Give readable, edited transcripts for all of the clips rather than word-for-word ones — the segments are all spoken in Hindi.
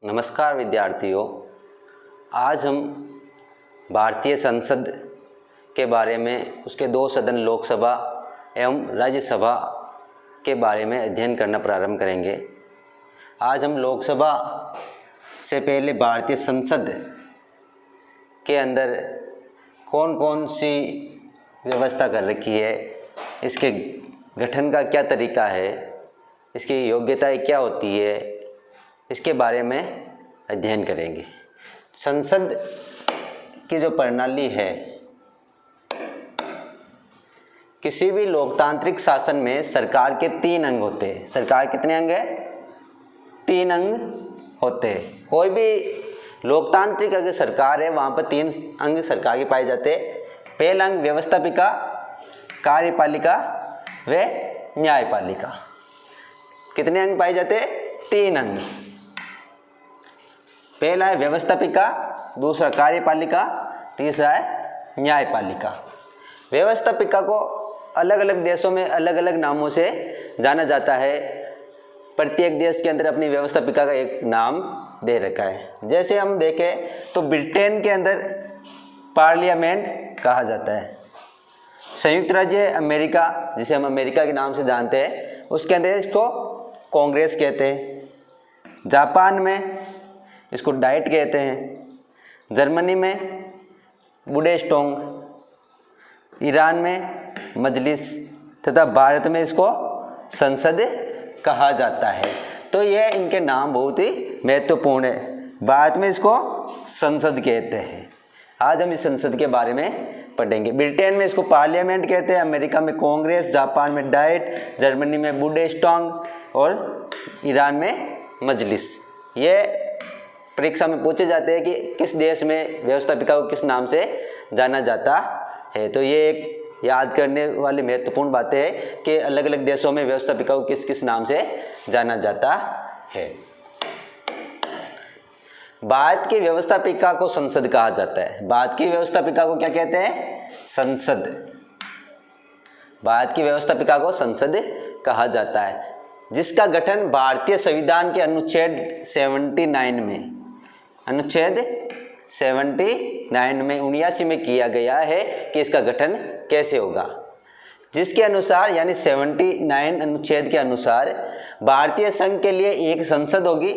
नमस्कार विद्यार्थियों, आज हम भारतीय संसद के बारे में, उसके दो सदन लोकसभा एवं राज्यसभा के बारे में अध्ययन करना प्रारंभ करेंगे। आज हम लोकसभा से पहले भारतीय संसद के अंदर कौन कौन सी व्यवस्था कर रखी है, इसके गठन का क्या तरीका है, इसकी योग्यताएं क्या होती है, इसके बारे में अध्ययन करेंगे। संसद की जो प्रणाली है, किसी भी लोकतांत्रिक शासन में सरकार के 3 अंग होते हैं। सरकार कितने अंग है? 3 अंग होते हैं। कोई भी लोकतांत्रिक अगर सरकार है, वहाँ पर 3 अंग सरकार के पाए जाते हैं। पहला अंग व्यवस्थापिका, कार्यपालिका व न्यायपालिका। कितने अंग पाए जाते हैं? 3 अंग। पहला है व्यवस्थापिका, दूसरा कार्यपालिका, तीसरा है न्यायपालिका। व्यवस्थापिका को अलग अलग देशों में अलग अलग नामों से जाना जाता है। प्रत्येक देश के अंदर अपनी व्यवस्थापिका का एक नाम दे रखा है। जैसे हम देखें तो ब्रिटेन के अंदर पार्लियामेंट कहा जाता है। संयुक्त राज्य अमेरिका, जिसे हम अमेरिका के नाम से जानते हैं, उसके अंदर इसको कांग्रेस कहते हैं। जापान में इसको डाइट कहते हैं। जर्मनी में बुंडेस्टैग, ईरान में मजलिस तथा भारत में इसको संसद कहा जाता है। तो यह इनके नाम बहुत ही महत्वपूर्ण है। भारत में इसको संसद कहते हैं। आज हम इस संसद के बारे में पढ़ेंगे। ब्रिटेन में इसको पार्लियामेंट कहते हैं, अमेरिका में कांग्रेस, जापान में डाइट, जर्मनी में बुंडेस्टैग और ईरान में मजलिस। ये परीक्षा में पूछे जाते हैं कि किस देश में व्यवस्थापिका को किस नाम से जाना जाता है। तो ये एक याद करने वाली महत्वपूर्ण बातें हैं कि अलग अलग देशों में व्यवस्थापिका को किस किस नाम से जाना जाता है। भारत की व्यवस्थापिका को संसद कहा जाता है। भारत की व्यवस्थापिका को क्या कहते हैं? संसद। भारत की व्यवस्थापिका को संसद कहा जाता है, जिसका गठन भारतीय संविधान के अनुच्छेद 79 में, अनुच्छेद 79 में 79 में किया गया है कि इसका गठन कैसे होगा। जिसके अनुसार, यानी 79 अनुच्छेद के अनुसार, भारतीय संघ के लिए एक संसद होगी।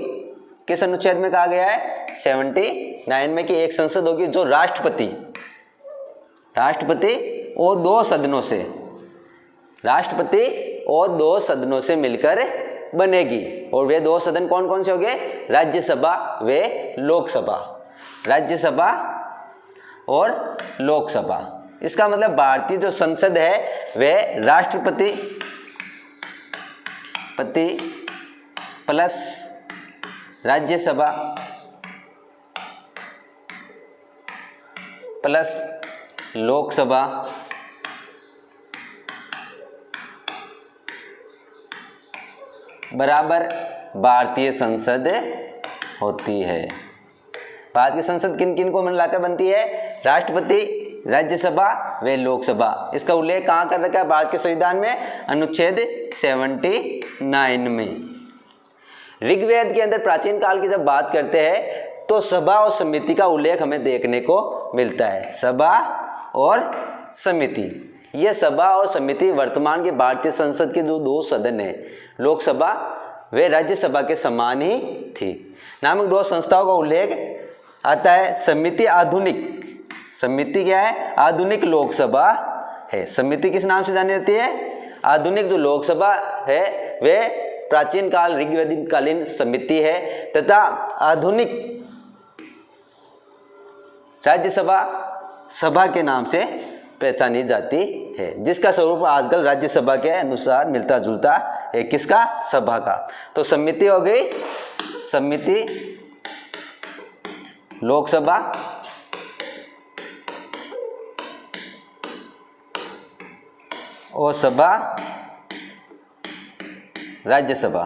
किस अनुच्छेद में कहा गया है? 79 में कि एक संसद होगी जो राष्ट्रपति और 2 सदनों से, राष्ट्रपति और 2 सदनों से मिलकर बनेगी। और वे 2 सदन कौन कौन से होंगे? राज्यसभा व लोकसभा। राज्यसभा और लोकसभा। इसका मतलब भारतीय जो संसद है वह राष्ट्रपति प्लस राज्यसभा प्लस लोकसभा बराबर भारतीय संसद होती है। भारत की संसद किन किन को मिलाकर बनती है? राष्ट्रपति, राज्यसभा व लोकसभा। इसका उल्लेख कहाँ कर रखा है भारत के संविधान में? अनुच्छेद 79 में। ऋग्वेद के अंदर प्राचीन काल की जब बात करते हैं तो सभा और समिति का उल्लेख हमें देखने को मिलता है। सभा और समिति। यह सभा और समिति वर्तमान के भारतीय संसद के जो 2 सदन है, लोकसभा व राज्यसभा के समान ही थी। नामक 2 संस्थाओं का उल्लेख आता है। समिति आधुनिक, समिति क्या है? आधुनिक लोकसभा है। समिति किस नाम से जानी जाती है? आधुनिक जो लोकसभा है वह प्राचीन काल ऋग्वेदिक कालीन समिति है, तथा आधुनिक राज्यसभा सभा के नाम से पहचानी जाती है, जिसका स्वरूप आजकल राज्यसभा के अनुसार मिलता जुलता है। किसका? सभा का। तो समिति हो गई, समिति, लोकसभा और सभा राज्यसभा।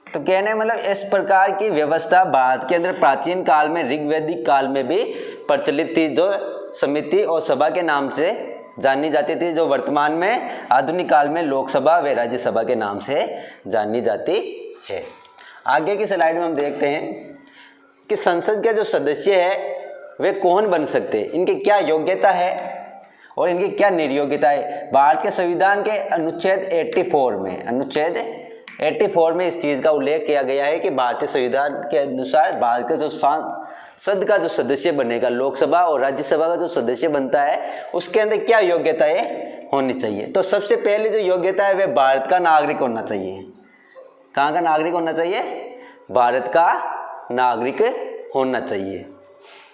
तो कहने मतलब इस प्रकार की व्यवस्था भारत के अंदर प्राचीन काल में, ऋग्वैदिक काल में भी प्रचलित थी, जो समिति और सभा के नाम से जानी जाती थी, जो वर्तमान में आधुनिक काल में लोकसभा व राज्यसभा के नाम से जानी जाती है। आगे की स्लाइड में हम देखते हैं कि संसद के जो सदस्य है वे कौन बन सकते हैं, इनकी क्या योग्यता है और इनकी क्या निर्योग्यता है। भारत के संविधान के अनुच्छेद 84 में इस चीज़ का उल्लेख किया गया है कि भारतीय संविधान के अनुसार भारत का जो संसद का जो सदस्य बनेगा, लोकसभा और राज्यसभा का जो सदस्य बनता है, उसके अंदर क्या योग्यताएं होनी चाहिए। तो सबसे पहले जो योग्यता है वह भारत का नागरिक होना चाहिए। कहाँ का नागरिक होना चाहिए? भारत का नागरिक होना चाहिए।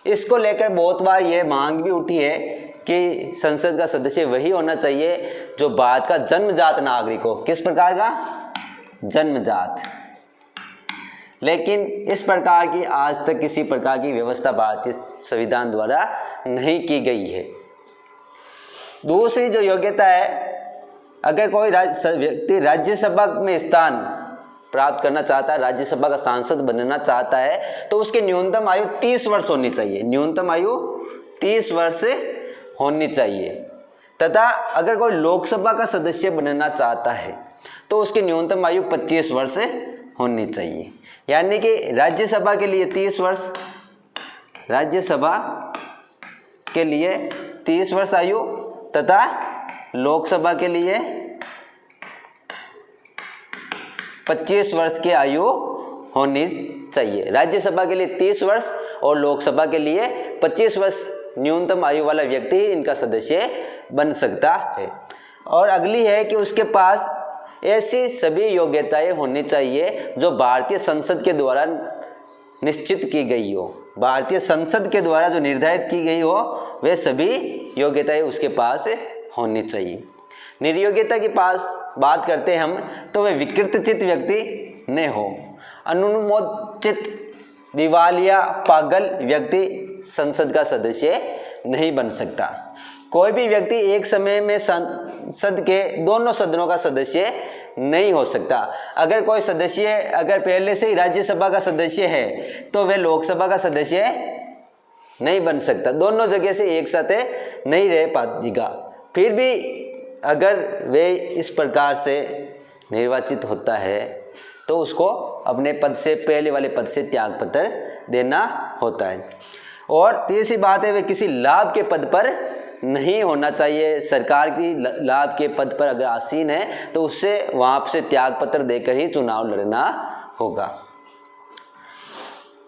इसको लेकर बहुत बार यह मांग भी उठी है कि संसद का सदस्य वही होना चाहिए जो भारत का जन्मजात नागरिक हो। किस प्रकार का? जन्मजात। लेकिन इस प्रकार की आज तक किसी प्रकार की व्यवस्था भारतीय संविधान द्वारा नहीं की गई है। दूसरी जो योग्यता है, अगर कोई व्यक्ति राज्यसभा में स्थान प्राप्त करना चाहता है, राज्यसभा का सांसद बनना चाहता है, तो उसकी न्यूनतम आयु 30 वर्ष होनी चाहिए। न्यूनतम आयु 30 वर्ष होनी चाहिए। तथा अगर कोई लोकसभा का सदस्य बनना चाहता है तो उसकी न्यूनतम आयु 25 वर्ष होनी चाहिए। यानी कि राज्यसभा के लिए 30 वर्ष, राज्यसभा के लिए 30 वर्ष आयु तथा लोकसभा के लिए 25 वर्ष की आयु होनी चाहिए। राज्यसभा के लिए 30 वर्ष और लोकसभा के लिए 25 वर्ष न्यूनतम आयु वाला व्यक्ति ही इनका सदस्य बन सकता है। और अगली है कि उसके पास ऐसी सभी योग्यताएं होनी चाहिए जो भारतीय संसद के द्वारा निश्चित की गई हो। भारतीय संसद के द्वारा जो निर्धारित की गई हो वे सभी योग्यताएं उसके पास होनी चाहिए। निर्योग्यता की पास बात करते हैं हम, तो वे विकृतचित व्यक्ति न हो। अनुमोचित, दिवालिया, पागल व्यक्ति संसद का सदस्य नहीं बन सकता। कोई भी व्यक्ति एक समय में संसद के दोनों सदनों का सदस्य नहीं हो सकता। अगर कोई सदस्य अगर पहले से ही राज्यसभा का सदस्य है तो वह लोकसभा का सदस्य नहीं बन सकता। दोनों जगह से एक साथ नहीं रह पाएगा। फिर भी अगर वे इस प्रकार से निर्वाचित होता है तो उसको अपने पद से, पहले वाले पद से त्याग पत्र देना होता है। और तीसरी बात है, वे किसी लाभ के पद पर नहीं होना चाहिए। सरकार की लाभ के पद पर अगर आसीन है तो उससे वहाँ से त्याग पत्र देकर ही चुनाव लड़ना होगा।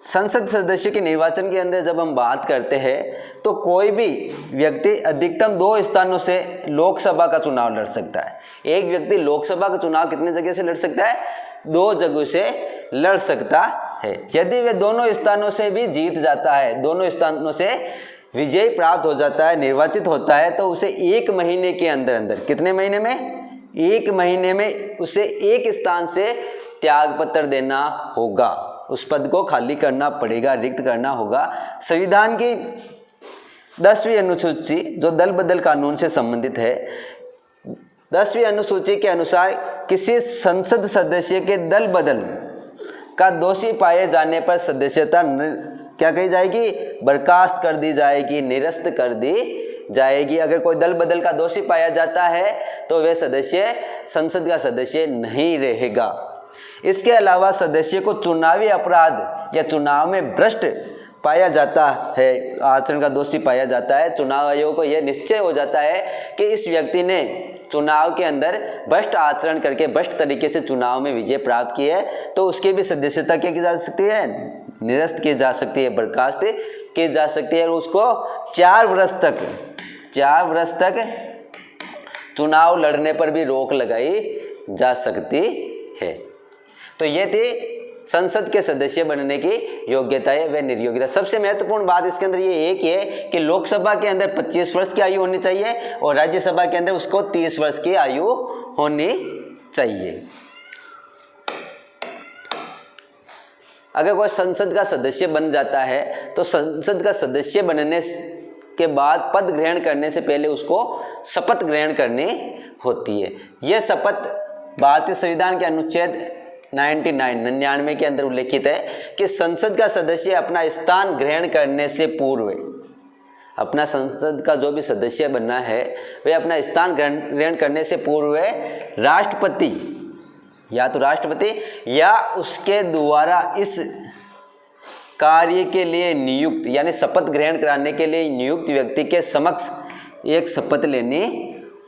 संसद सदस्य के निर्वाचन के अंदर जब हम बात करते हैं तो कोई भी व्यक्ति अधिकतम 2 स्थानों से लोकसभा का चुनाव लड़ सकता है। एक व्यक्ति लोकसभा का चुनाव कितने जगह से लड़ सकता है? 2 जगह से लड़ सकता है। यदि वह दोनों स्थानों से भी जीत जाता है, दोनों स्थानों से विजय प्राप्त हो जाता है, निर्वाचित होता है, तो उसे 1 महीने के अंदर अंदर, कितने महीने में? 1 महीने में उसे एक स्थान से त्याग पत्र देना होगा। उस पद को खाली करना पड़ेगा, रिक्त करना होगा। संविधान की 10वीं अनुसूची जो दल बदल कानून से संबंधित है, 10वीं अनुसूची के अनुसार किसी संसद सदस्य के दल बदल का दोषी पाए जाने पर सदस्यता क्या कही जाएगी? बर्खास्त कर दी जाएगी, निरस्त कर दी जाएगी। अगर कोई दल बदल का दोषी पाया जाता है तो वह सदस्य संसद का सदस्य नहीं रहेगा। इसके अलावा सदस्य को चुनावी अपराध या चुनाव में भ्रष्ट पाया जाता है, आचरण का दोषी पाया जाता है, चुनाव आयोग को यह निश्चय हो जाता है कि इस व्यक्ति ने चुनाव के अंदर भ्रष्ट आचरण करके भ्रष्ट तरीके से चुनाव में विजय प्राप्त की है, तो उसकी भी सदस्यता क्या की जा सकती है? निरस्त की जा सकती है, बर्खास्त की जा सकती है। और उसको 4 वर्ष तक चुनाव लड़ने पर भी रोक लगाई जा सकती है। तो ये थी संसद के सदस्य बनने की योग्यताएं व निर्योग्यता। सबसे महत्वपूर्ण बात इसके अंदर ये एक है कि लोकसभा के अंदर 25 वर्ष की आयु होनी चाहिए और राज्यसभा के अंदर उसको 30 वर्ष की आयु होनी चाहिए। अगर कोई संसद का सदस्य बन जाता है तो संसद का सदस्य बनने के बाद पद ग्रहण करने से पहले उसको शपथ ग्रहण करनी होती है। यह शपथ भारतीय संविधान के अनुच्छेद 99 के अंदर उल्लेखित है कि संसद का सदस्य अपना स्थान ग्रहण करने से पूर्व अपना संसद का जो भी सदस्य बनना है वे अपना स्थान ग्रहण करने से पूर्व राष्ट्रपति या तो राष्ट्रपति या उसके द्वारा इस कार्य के लिए नियुक्त यानी शपथ ग्रहण कराने के लिए नियुक्त व्यक्ति के समक्ष एक शपथ लेनी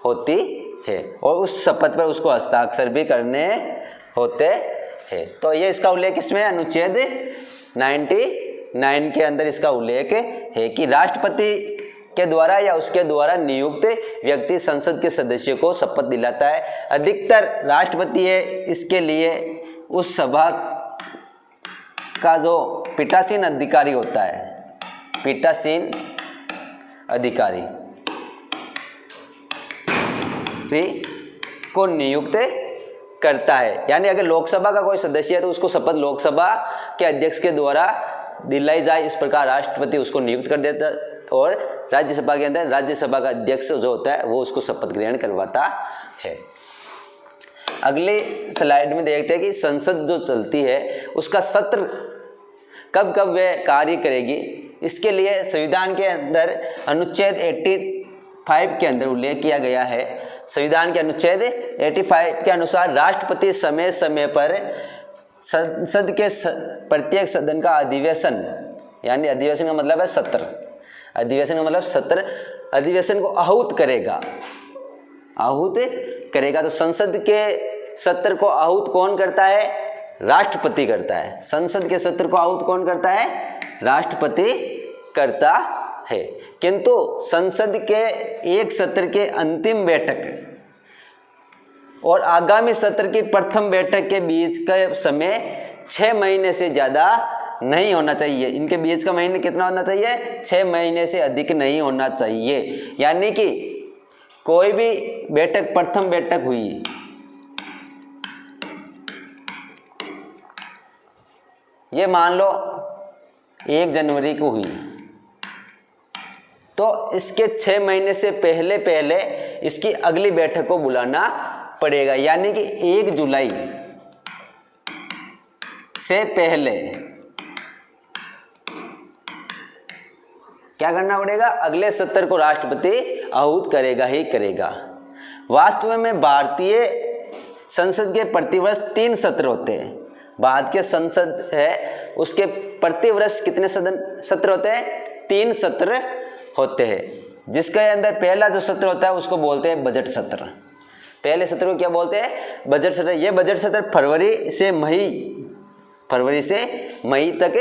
होती है और उस शपथ पर उसको हस्ताक्षर भी करने होते हैं। तो ये इसका उल्लेख इसमें अनुच्छेद 99 के अंदर इसका उल्लेख है कि राष्ट्रपति के द्वारा या उसके द्वारा नियुक्त व्यक्ति संसद के सदस्य को शपथ दिलाता है। अधिकतर राष्ट्रपति है, इसके लिए उस सभा का जो पीठासीन अधिकारी होता है, पीठासीन अधिकारी को नियुक्त करता है। यानी अगर लोकसभा का कोई सदस्य है तो उसको शपथ लोकसभा के अध्यक्ष के द्वारा दिलाई जाए, इस प्रकार राष्ट्रपति उसको नियुक्त कर देता है और राज्यसभा के अंदर राज्यसभा का अध्यक्ष जो होता है वो उसको शपथ ग्रहण करवाता है। अगली स्लाइड में देखते हैं कि संसद जो चलती है उसका सत्र कब कब वह कार्य करेगी। इसके लिए संविधान के अंदर अनुच्छेद 85 के अंदर उल्लेख किया गया है। संविधान के अनुच्छेद 85 के अनुसार राष्ट्रपति समय समय पर संसद के प्रत्येक सदन का अधिवेशन, यानी अधिवेशन का मतलब है सत्र, अधिवेशन का मतलब सत्र, अधिवेशन को आहूत करेगा, आहूत करेगा। तो संसद के सत्र को आहूत कौन करता है? राष्ट्रपति करता है। संसद के सत्र को आहूत कौन करता है? राष्ट्रपति करता है। किंतु संसद के एक सत्र के अंतिम बैठक और आगामी सत्र की प्रथम बैठक के बीच का समय 6 महीने से ज़्यादा नहीं होना चाहिए। इनके बीच का महीने कितना होना चाहिए? 6 महीने से अधिक नहीं होना चाहिए। यानी कि कोई भी बैठक, प्रथम बैठक हुई, ये मान लो 1 जनवरी को हुई, तो इसके 6 महीने से पहले पहले इसकी अगली बैठक को बुलाना पड़ेगा। यानी कि 1 जुलाई से पहले क्या करना पड़ेगा? अगले सत्र को राष्ट्रपति आहूत करेगा ही करेगा। वास्तव में भारतीय संसद के प्रतिवर्ष 3 सत्र होते हैं। भारत के संसद है उसके प्रतिवर्ष कितने सत्र होते हैं? 3 सत्र होते हैं। जिसके अंदर पहला जो सत्र होता है उसको बोलते हैं बजट सत्र। पहले सत्र को क्या बोलते हैं? बजट सत्र। ये बजट सत्र फरवरी से मई तक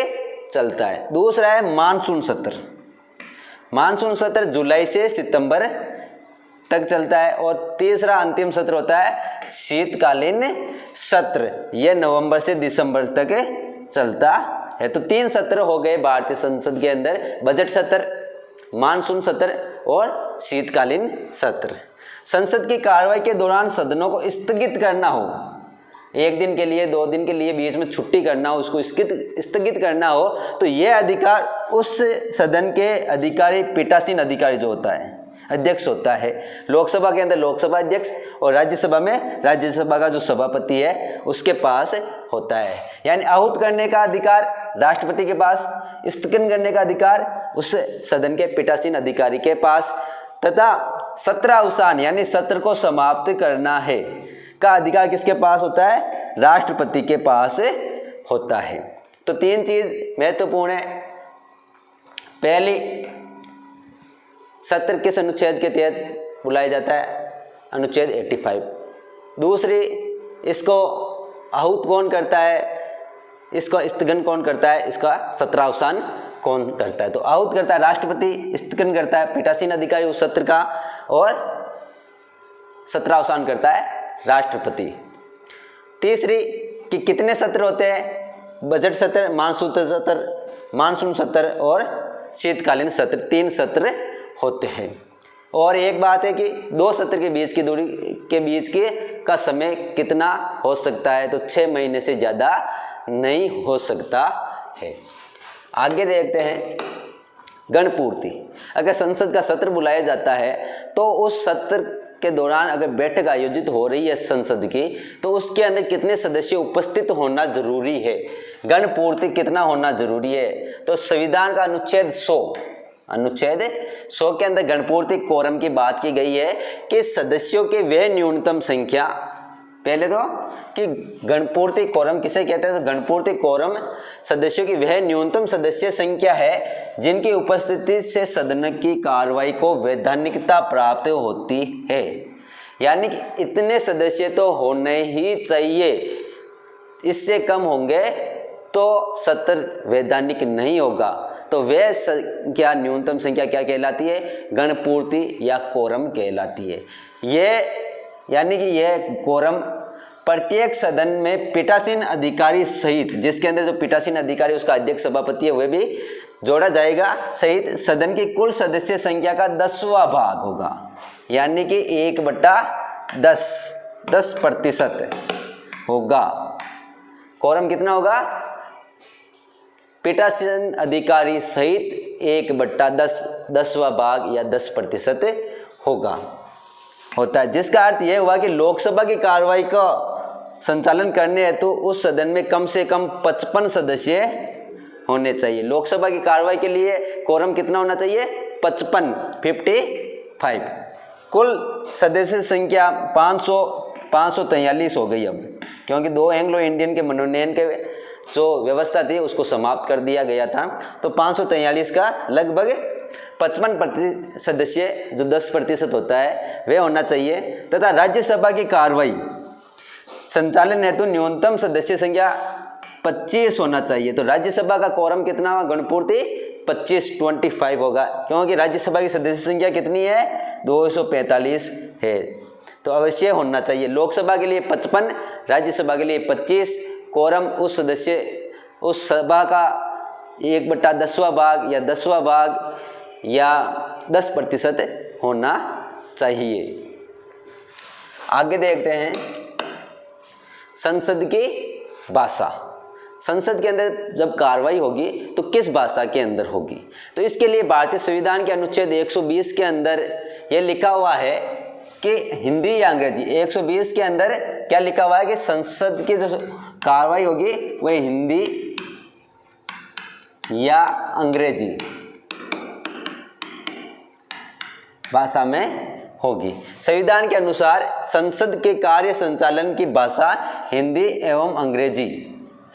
चलता है। दूसरा है मानसून सत्र। मानसून सत्र जुलाई से सितंबर तक चलता है। और तीसरा अंतिम सत्र होता है शीतकालीन सत्र। यह नवंबर से दिसंबर तक चलता है। तो 3 सत्र हो गए भारतीय संसद के अंदर, बजट सत्र, मानसून सत्र और शीतकालीन सत्र। संसद की कार्रवाई के दौरान सदनों को स्थगित करना हो, 1 दिन के लिए, 2 दिन के लिए बीच में छुट्टी करना हो, उसको स्थगित करना हो, तो यह अधिकार उस सदन के अधिकारी, पीठासीन अधिकारी जो होता है, अध्यक्ष होता है। लोकसभा के अंदर लोकसभा अध्यक्ष और राज्यसभा में राज्यसभा का जो सभापति है उसके पास होता है। यानी आहूत करने का अधिकार राष्ट्रपति के पास, स्थगन करने का अधिकार उस सदन के पीठासीन अधिकारी के पास, तथा सत्रावसान यानी सत्र को समाप्त करना है का अधिकार किसके पास होता है? राष्ट्रपति के पास होता है। तो 3 चीज महत्वपूर्ण है। पहली, सत्र किस अनुच्छेद के तहत बुलाया जाता है? अनुच्छेद 85। दूसरी, इसको आहूत कौन करता है, इसका स्थगन कौन करता है, इसका सत्रावसान कौन करता है? तो आहूत करता है राष्ट्रपति, स्थगन करता है पीठासीन अधिकारी उस सत्र का, और सत्रावसान करता है राष्ट्रपति। तीसरी कि कितने सत्र होते हैं? बजट सत्र, मानसून सत्र और शीतकालीन सत्र, 3 सत्र होते हैं। और एक बात है कि 2 सत्र के बीच की दूरी के बीच के का समय कितना हो सकता है? तो 6 महीने से ज़्यादा नहीं हो सकता है। आगे देखते हैं गणपूर्ति। अगर संसद का सत्र बुलाया जाता है तो उस सत्र के दौरान अगर बैठक आयोजित हो रही है संसद की, तो उसके अंदर कितने सदस्य उपस्थित होना जरूरी है? गणपूर्ति कितना होना जरूरी है? तो संविधान का अनुच्छेद 100 अनुच्छेद 100 के अंदर गणपूर्ति कोरम की बात की गई है कि सदस्यों की वह न्यूनतम संख्या, पहले तो कि गणपूर्ति कोरम किसे कहते हैं, तो गणपूर्ति कोरम सदस्यों की वह न्यूनतम सदस्य संख्या है जिनकी उपस्थिति से सदन की कार्रवाई को वैधानिकता प्राप्त होती है। यानी कि इतने सदस्य तो होने ही चाहिए, इससे कम होंगे तो सत्र वैधानिक नहीं होगा। तो वह संख्या, न्यूनतम संख्या क्या कहलाती है, गणपूर्ति या कोरम कहलाती है। ये यानी कि यह कोरम प्रत्येक सदन में पीठासीन अधिकारी सहित, जिसके अंदर जो पीठासीन अधिकारी उसका अध्यक्ष सभापति है वह भी जोड़ा जाएगा, सहित सदन की कुल सदस्य संख्या का 10वां भाग होगा। यानी कि 1/10% होगा। कोरम कितना होगा, पीठासीन अधिकारी सहित 1/10वां भाग या 10% होता है। जिसका अर्थ यह हुआ कि लोकसभा की कार्रवाई का संचालन करने हेतु उस सदन में कम से कम 55 सदस्य होने चाहिए। लोकसभा की कार्रवाई के लिए कोरम कितना होना चाहिए, 55। कुल सदस्य संख्या 543 हो गई अब, क्योंकि 2 एंग्लो इंडियन के मनोनयन के जो व्यवस्था थी उसको समाप्त कर दिया गया था। तो 543 का लगभग 55% सदस्य जो 10% होता है वह होना चाहिए। तथा राज्यसभा की कार्रवाई संचालन हेतु न्यूनतम सदस्य संख्या 25 होना चाहिए। तो राज्यसभा का कोरम कितना होगा, गणपूर्ति 25 होगा, क्योंकि राज्यसभा की सदस्य संख्या कितनी है, 245 है। तो अवश्य होना चाहिए। लोकसभा के लिए 55, राज्यसभा के लिए 25। कोरम उस सभा का 1/10वां भाग या 10वां भाग या 10% होना चाहिए। आगे देखते हैं संसद की भाषा। संसद के अंदर जब कार्रवाई होगी तो किस भाषा के अंदर होगी, तो इसके लिए भारतीय संविधान के अनुच्छेद 120 के अंदर यह लिखा हुआ है कि हिंदी या अंग्रेजी। 120 के अंदर क्या लिखा हुआ है कि संसद की जो कार्रवाई होगी वह हिंदी या अंग्रेजी भाषा में होगी। संविधान के अनुसार संसद के कार्य संचालन की भाषा हिंदी एवं अंग्रेजी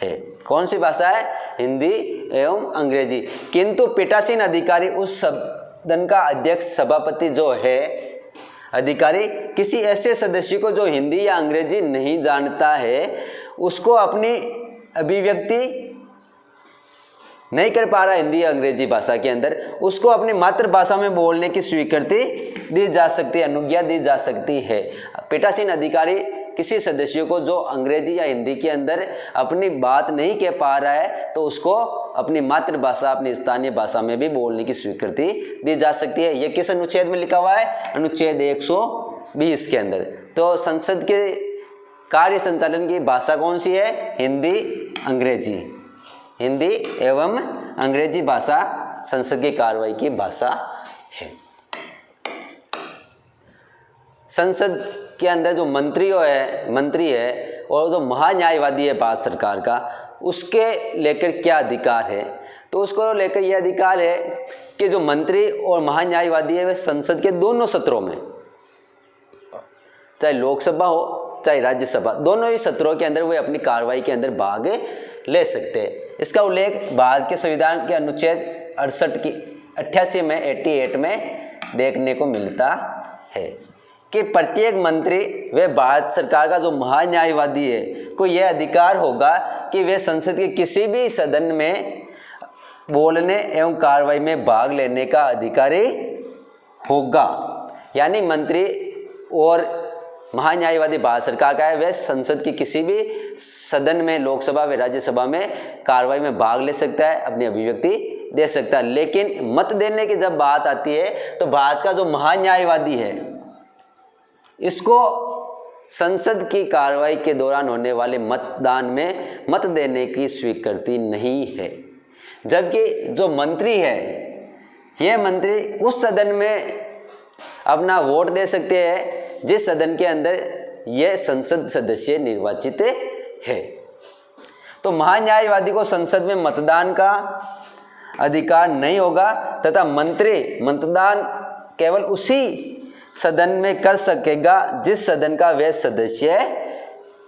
है। कौन सी भाषा है, हिंदी एवं अंग्रेजी। किंतु पीठासीन अधिकारी उस सदन का अध्यक्ष सभापति जो है अधिकारी किसी ऐसे सदस्य को जो हिंदी या अंग्रेजी नहीं जानता है, उसको अपनी अभिव्यक्ति नहीं कर पा रहा हिंदी या अंग्रेजी भाषा के अंदर, उसको अपनी मातृभाषा में बोलने की स्वीकृति दी जा सकती है, अनुज्ञा दी जा सकती है। पीठासीन अधिकारी किसी सदस्य को जो अंग्रेजी या हिंदी के अंदर अपनी बात नहीं कह पा रहा है, तो उसको अपनी मातृभाषा, अपनी स्थानीय भाषा में भी बोलने की स्वीकृति दी जा सकती है। यह किस अनुच्छेद में लिखा हुआ है, अनुच्छेद 120 के अंदर। तो संसद के कार्य संचालन की भाषा कौन सी है, हिंदी अंग्रेजी। हिंदी एवं अंग्रेजी भाषा संसद की कार्रवाई की भाषा है। संसद के अंदर जो मंत्री है और जो महान्यायवादी है भारत सरकार का, उसके लेकर क्या अधिकार है, तो उसको लेकर यह अधिकार है कि जो मंत्री और महान्यायवादी है वे संसद के दोनों सत्रों में, चाहे लोकसभा हो चाहे राज्यसभा, दोनों ही सत्रों के अंदर वे अपनी कार्रवाई के अंदर भाग ले सकते हैं। इसका उल्लेख भारत के संविधान के अनुच्छेद 88 में देखने को मिलता है कि प्रत्येक मंत्री व भारत सरकार का जो महान्यायवादी है को यह अधिकार होगा कि वे संसद के किसी भी सदन में बोलने एवं कार्रवाई में भाग लेने का अधिकारी होगा। यानी मंत्री और महान्यायवादी भारत सरकार का है, वह संसद की किसी भी सदन में, लोकसभा व राज्यसभा में कार्रवाई में भाग ले सकता है, अपनी अभिव्यक्ति दे सकता है। लेकिन मत देने की जब बात आती है तो भारत का जो महान्यायवादी है इसको संसद की कार्रवाई के दौरान होने वाले मतदान में मत देने की स्वीकृति नहीं है। जबकि जो मंत्री है, यह मंत्री उस सदन में अपना वोट दे सकते हैं जिस सदन के अंदर यह संसद सदस्य निर्वाचित है। तो महान्यायवादी को संसद में मतदान का अधिकार नहीं होगा तथा मंत्री मतदान केवल उसी सदन में कर सकेगा जिस सदन का वह सदस्य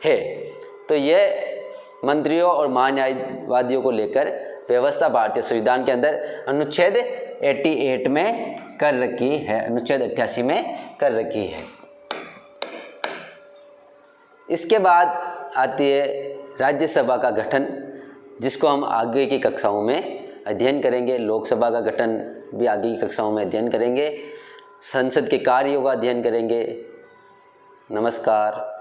है। तो ये मंत्रियों और महान्यायवादियों को लेकर व्यवस्था भारतीय संविधान के अंदर अनुच्छेद 88 में कर रखी है, अनुच्छेद 88 में कर रखी है। इसके बाद आती है राज्यसभा का गठन, जिसको हम आगे की कक्षाओं में अध्ययन करेंगे। लोकसभा का गठन भी आगे की कक्षाओं में अध्ययन करेंगे। संसद के कार्यों का अध्ययन करेंगे। नमस्कार।